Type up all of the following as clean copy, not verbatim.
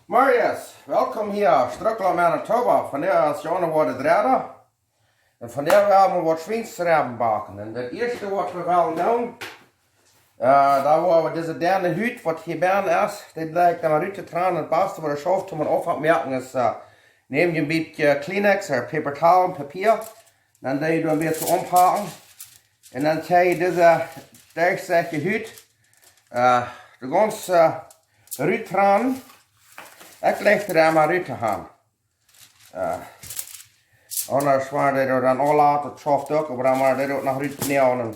Marius, welkom hier, Strukkel Manitoba. Vandaag is Jonne wordt het redden. En vandaag gaan we wat zwinsreben bakken. En het eerste wat we gaan doen, daar waar we deze derde huid, wat hier bijna is, dit lijkt dan uit te trainen. Het beste wat je schaft om het op te merken is, neem je een beetje Kleenex of papertowel en papier. Dan doe je een beetje omhaken. En dan krijg je deze dergelijke huid. De ganse ruit trainen. Ik leg er daar maar uit te gaan. Anders waar je er dan al laten, het schaft ook, maar dan maar er ook nog uit nemen.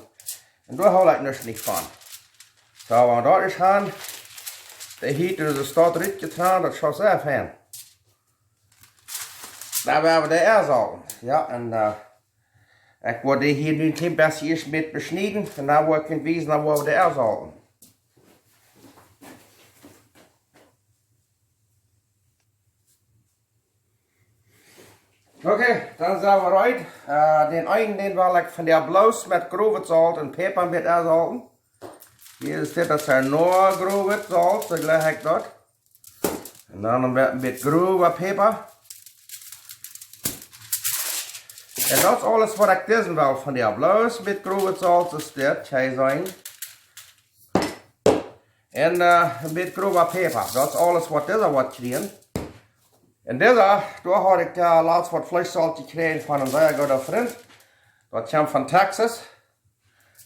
En daar hou ik dus niet van. Zo, en dat is gaan. De heat dus de stad uit getraan, dat zou zelf heen. Daar hebben we de eerst. Ja, en ik word hier nu een klein beetje eerst met besneden. En dan word ik in wijzen, dan worden we de eerst halen. Oké, dan zijn we eruit. Den einen den wil ik van der bloos met grove zout en peper met erzouten. Hier is dit, dat zijn nog grove zout, zo leg ik dat. En dan een beetje grove peper. En dat is alles wat ik dissen wil van der bloos met grove zout, is dit, hij zijn. En een beetje grove peper, dat is alles wat deze wordt gekregen. En deze, daar had ik laatst wat vleessaltje gekregen van een zeer goede vriend. Dat komt van Texas.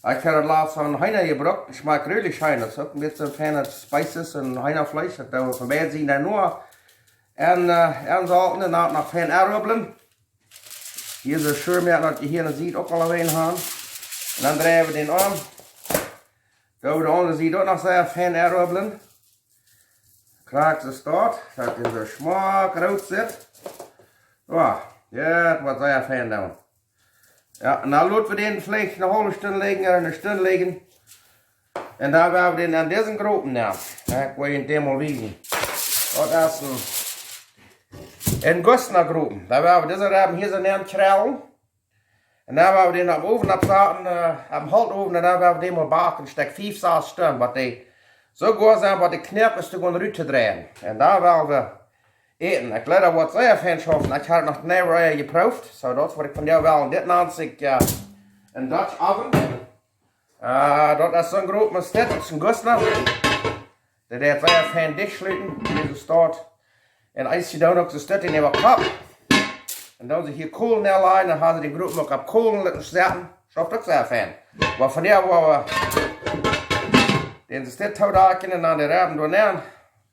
Ik heb het laatst van Heiner gebruikt. Het smaakt redelijk schijn. Dat is ook een beetje van spices en Heinervlees. Dat we van beide zien daar nur. En zouten en dan nog van Rebben. Hier is een scheurmerk dat je hier ziet ook al een gaan. En dan draaien we den om. Zo de andere ziet ook nog zeer van Rebben. Krijg ze staat, dat in de smaak rood zit. Ja, dat wordt zeer fijn doen. Ja, en dan laten we den vlees een halve stunde liggen en een stunde liggen. En dan gaan we den aan deze grupen nemen. Ik wil je het helemaal wijzen. Dat is een Gustner grupen. Dan gaan we deze hebben hier zo nemen krellen. En dan gaan we den op oven opzetten, op een haltoven en dan gaan we den maar bakken. Een stuk 5, 6 stunden, wat die zo goed zijn wat de knip is te gaan uit te draaien. En daar willen we eten. Ik let er wat zeer van schaffen. Ik heb het nog niet geproefd. Zo dat wat ik van jou wel. Dit naast ik een Dutch oven. Dat is zo'n groep met dit. Dat is een Gustner. Dat heeft zeer fijn dichtsluiten. Deze staat. En als je dan ook zo stuk in je kap. En dan ze hier kolen neerleggen. Dan gaan ze die groep ook op kolen laten zetten. Schaft ook zeer fijn. Maar van jou waar we den ze dit houden en dan de reben doen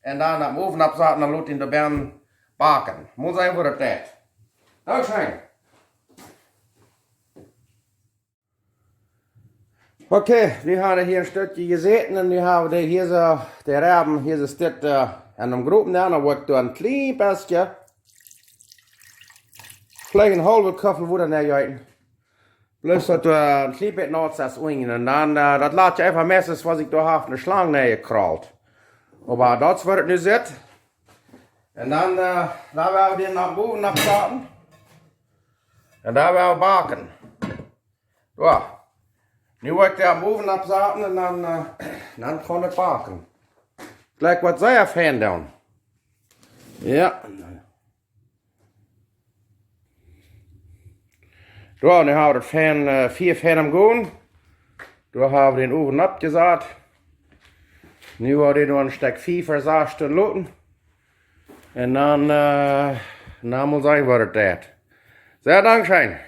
en dan op de oven opzetten en dan laten de bern bakken. Moet zijn voor de tijd. Dankzij. Oké, nu hebben we hier een stukje gezeten en nu hebben we hier zo de reben, hier is dit en de groepen dan word ik door een klein beetje, vielleicht een halve koffer woede neergeten. Plus dat we een klein beetje naast ringen en dan dat laat je even messen zoals ik door heb een slang neergekrald. Maar dat is waar het nu zit. En dan gaan we die naar boven opzetten. En daar gaan we bakken. Ja. Nu word ik daar boven opzetten en dan gaan we bakken. Gelijk wat zij fijn doen. Ja. Ja, nu hebben we het fan 4 fan am gaan. Daar hebben we den oven opgezet. Nu hebben we nog een stuk 4 voor 6 stunden laten. En dan moet zijn wat het is. Zeer dankzij.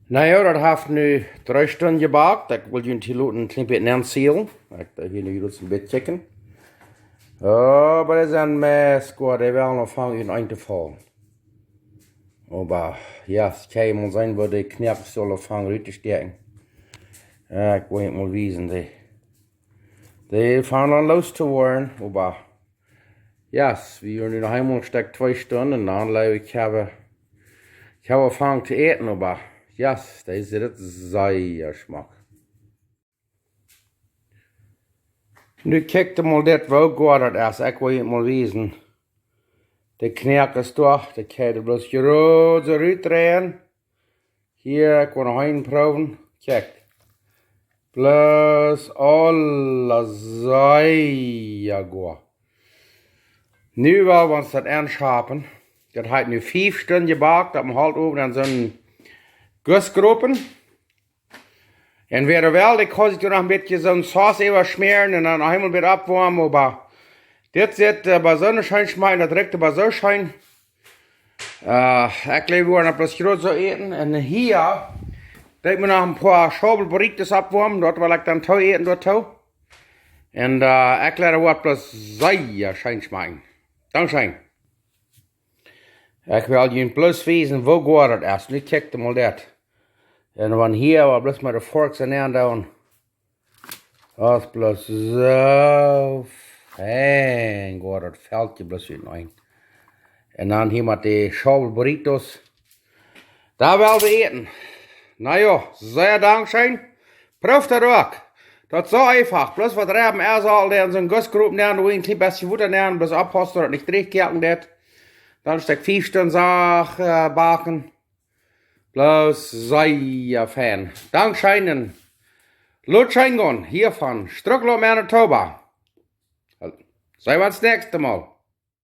Nou ja, dat heeft nu 3 stunden gebakt. Ik wil jullie laten een klein beetje aanzielen. Ik ga hier nu een beetje checken. Oh, maar dat is een mes, die wel nog van in een te vallen. Aber ja, es kann mal sein, wo die Knöpfe sollen fangen rüberstecken. Ja, ich will nicht mal wissen, die fangen an los zu werden. Aber ja, wir haben noch einmal ein 2 Stunden und dann ich habe angefangen zu eten, aber ja, das ist sehr Geschmack. Nu kijk mal dit, wo gut das ist, ich will nicht mal wissen. De knerk is toch, de kan je bloos groot zo uitdraaien. Hier, ik wil nog een proeven. Kijk. Plus alles zij. sehr gut. Nu wollen wir uns das anschaffen. Das hat nu 5 Stunden gebakt, dat man halt oben an so einen Gussgruppen. Und wer will, ich kann sich noch ein bisschen so ein Sauce überschmieren und dann noch einmal wieder abwarmen, aber das sieht bei Sonnenschein schmecken, das direkt bei Sonnenschein. Ich glaube, wir wollen bloß groß so eten. Und hier, da ich mir noch ein paar Schobelberichtes abwarmen, dort will ich dann Tau eten, dort Tau. Und ich glaube, wir bloß sehr schön schmecken. Dankeschön. Ich will Ihnen bloß wissen, wo geht das erst. Ich kicke mal das. Und wenn hier war bloß mal die Forks in der down. Das ist bloß so fein. Geht das fällt dir bloß wieder ein. Und dann hier mit die Schaukel Burritos. Da werden wir eten. Naja, sehr Dankeschön. Prüft das auch. Das ist so einfach. Bloß was Rebben all der in so einen Gussgruppen lernen, wo ich ein klein bisschen Futter lernen, bloß abhosten und nicht durchkerken das. Dann steckt 5 Stunden backen. Bloß sehr Fan. Dankeschön. Lutschengon hier von Strucklo, Manitoba. Sehen wir uns das nächste Mal.